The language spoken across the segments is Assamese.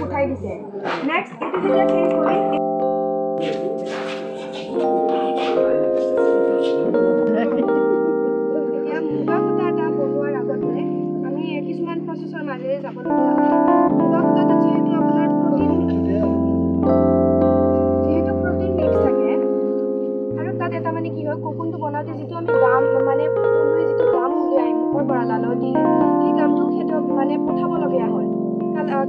উঠাই দিছে নেক্সট এটো যেতিয়া চেঞ্জ কৰিম এতিয়া মুগা সূতা এটা বনোৱাৰ আগতে আমি কিছুমান প্ৰচেছৰ মাজেৰে যাব লগা হয় মুগা সূতাটো যিহেতু আপোনাৰ প্ৰটিন মিক্স থাকে আৰু তাত এটা মানে কি হয় কোকুনটো বনাওঁতে যিটো আমি গাম মানে পলুৱে যিটো গাম উলিয়াই মুখৰ পৰা লালত দিলে সেই গামটো ক্ষেত্ৰত মানে পঠাবলগীয়া হয়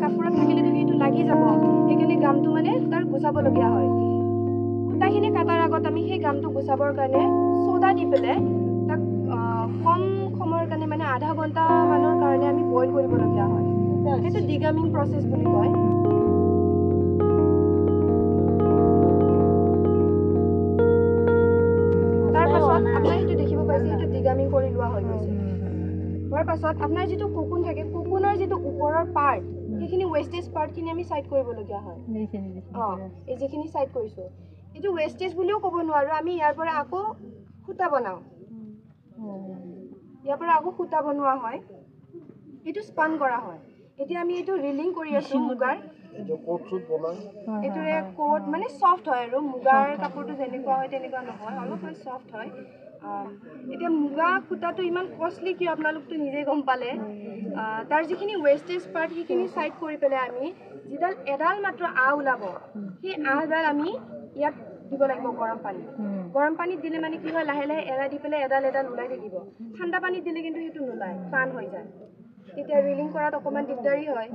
কাপোৰত থাকিলেতো সেইটো লাগি যাব সেইকাৰণে গামটো মানে তাৰ গুচাবলগীয়া হয় সূতাখিনি কাটাৰ আগত আমি সেই গামটো গুচাবৰ কাৰণে সোডা দি পেলাই তাক কম সময়ৰ কাৰণে মানে আধা ঘণ্টা মানৰ কাৰণে আমি বইল কৰিবলগীয়া হয় সেইটো ডিগামিং প্ৰচেছ বুলি কয় তাৰ পাছত আপোনাৰ সেইটো দেখিব পাইছে সেইটো ডিগামিং কৰি লোৱা হৈ গৈছে হোৱাৰ পাছত আপোনাৰ যিটো কোকুন থাকে কোকুনৰ যিটো ওপৰৰ পাৰ্ট সেইখিনি ৱেষ্টেজ পাৰ্টখিনি আমি সাইড কৰিবলগীয়া হয় এই যিখিনি সাইড কৰিছো এইটো ৱেষ্টেজ বুলিও ক'ব নোৱাৰো আমি ইয়াৰ পৰা আকৌ সূতা বনাও ইয়াৰ পৰা আকৌ সূতা বনোৱা হয় এইটো স্পান কৰা হয় এতিয়া আমি এইটো ৰিলিং কৰি আছো মুগাৰ এইটো কোট সুট বনাই এইটোৰে কোট মানে সফট হয় আৰু মুগাৰ কাপোৰটো যেনেকুৱা হয় তেনেকুৱা নহয় অলপ সফট হয় এতিয়া মুগা সূতাটো ইমান কষ্টলি কি আপোনালোকটো নিজে গম পালে তাৰ যিখিনি ৱেষ্টেজ পাৰ্ট সেইখিনি সাইড কৰি পেলাই আমি যিডাল এডাল মাত্ৰ আ ওলাব সেই আহডাল আমি ইয়াত দিব লাগিব গৰম পানীত দিলে মানে কি হয় লাহে লাহে এৰা দি পেলাই এডাল এডাল ওলাই থাকিব ঠাণ্ডা পানীত দিলে কিন্তু সেইটো নোলায় টান হৈ যায় তেতিয়া ৰিলিং কৰাত অকণমান দিগদাৰী হয়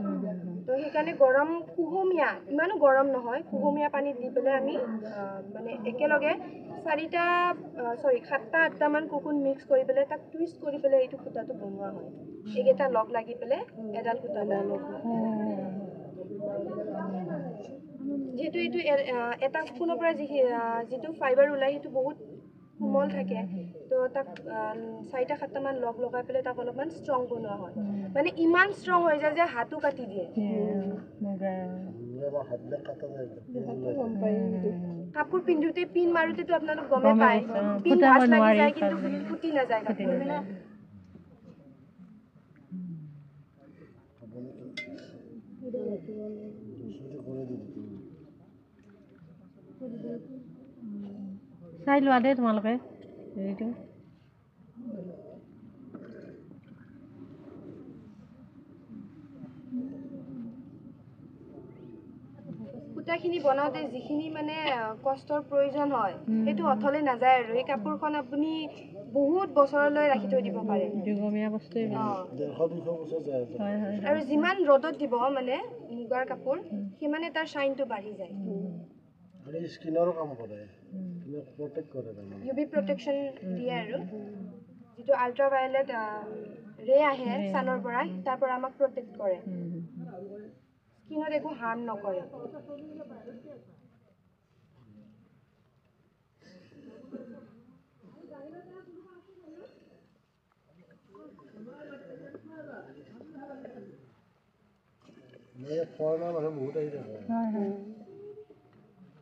তো সেইকাৰণে গৰম কুহুমীয়া ইমানো গৰম নহয় কুহুমীয়া পানীত দি পেলাই আমি মানে একেলগে 7টা 8টামান কোকুন মিক্স কৰি পেলাই তাক টুইষ্ট কৰি পেলাই এইটো সূতাটো বনোৱা হয় এইকেইটা লগ লাগি পেলাই এডাল সূতা লগ যেহেতু এইটো এটা কোকুনৰ পৰা যিটো ফাইবাৰ ওলাই সেইটো বহুত কোমল থাকে তো তাক 4টা 7টামান লগ লগাই পেলাই তাক অলপমান ষ্ট্ৰং বনোৱা হয় মানে ইমান ষ্ট্ৰং হৈ যায় যে হাতো কাটি দিয়ে কাপোৰ পিন্ধোতে পিন মাৰোতেতো আপোনালোক গমে পায় পিন ভাজ লাগি যায় কিন্তু ফুটি নাযায় কাপোৰ চাই লোৱা দেই তোমালোকে হেৰিটো সূতাখিনি বনাওঁতে যিখিনি মানে কষ্টৰ প্ৰয়োজন হয় সেইটো অথলে নাযায় আৰু এই কাপোৰখন আপুনি বহুত বছৰলৈ ৰাখি থৈ দিব পাৰে দীৰ্ঘমীয়া বস্তু আৰু যিমান ৰ'দত দিব মানে মুগাৰ কাপোৰ সিমানে তাৰ শ্বাইনটো বাঢ়ি যায় আৰু স্কিনৰ কাম কৰে প্ৰটেক্ট কৰে ইউভি প্ৰটেকশ্যন দিয়ে আৰু যিটো আল্ট্ৰাভায়োলেট ৰে আহে ছানৰ পৰা তাৰ পৰা আমাক প্ৰটেক্ট কৰে স্কিনত একো হাৰ্ম নকৰে ফৰেনাৰ মানুহ বহুত আহি থাকে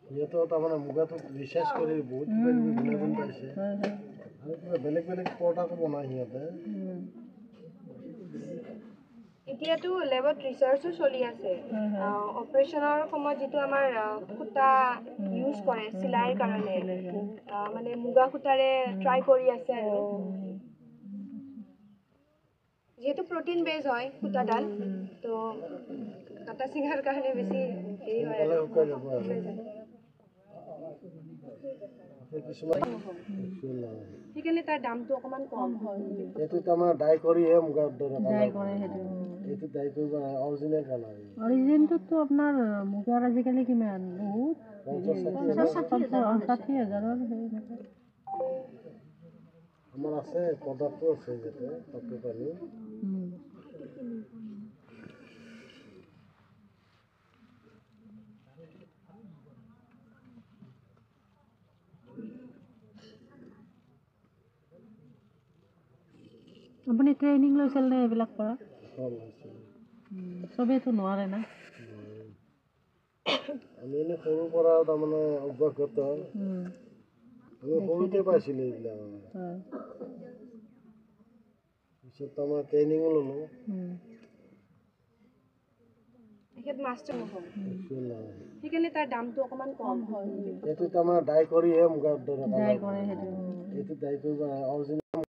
সিহঁতৰ তাৰমানে মুগাটো ৰিচাৰ্চ কৰি বহুত কিবা কিবি গুণাগুণ পাইছে আৰু কিবা বেলেগ বেলেগ প্ৰডাক্ট বনায় সিহঁতে এতিয়াতো লেবত ৰিচাৰ্চো চলি আছে অপাৰেশ্যনৰ সময়ত যিটো আমাৰ সূতা ইউজ কৰে চিলাইৰ কাৰণে মানে মুগা সূতাৰে ট্ৰাই কৰি আছে আৰু যেহেতু প্ৰটিন বেজ হয় সূতাডাল তো কাটা চিঙাৰ কাৰণে বেছি হেৰি হয় সেইকাৰণে তাৰ দামটো অকণমান কম হয় এইটো তাৰমানে ডাই কৰিহে মুগাৰ ডাই কৰে সেইটো এইটো ডাই কৰিব অৰিজিনেল কালাৰ অৰিজিনেলটোতো আপোনাৰ মুগাৰ আজিকালি কিমান বহুত 50,000 60,000 আমাৰ আছে প্ৰডাক্টটো আছে ইয়াতে কাপোৰ কানি। আপুনি ট্ৰেইনিং লৈছিল নে এইবিলাক কৰা? ভাল হৈছে। চবেইতো নোৱাৰে না। আমি এনেই সৰুৰ পৰা তাৰমানে অভ্যাসগত আমি সৰুতে পাইছিলোঁ এইবিলাক। হয়। পিছত তাৰমানে ট্ৰেইনিঙো ল'লোঁ। তেখেত মাষ্টাৰ নহয়, একচুৱেলি নহয়। সেইকাৰণে তাৰ দামটো অকণমান কম হয়। এইটো তাৰমানে ডাই কৰিহে মুগাৰ দৰে ডাই কৰে সেইটো। এইটো ডাই কৰিব অৰিজিনেল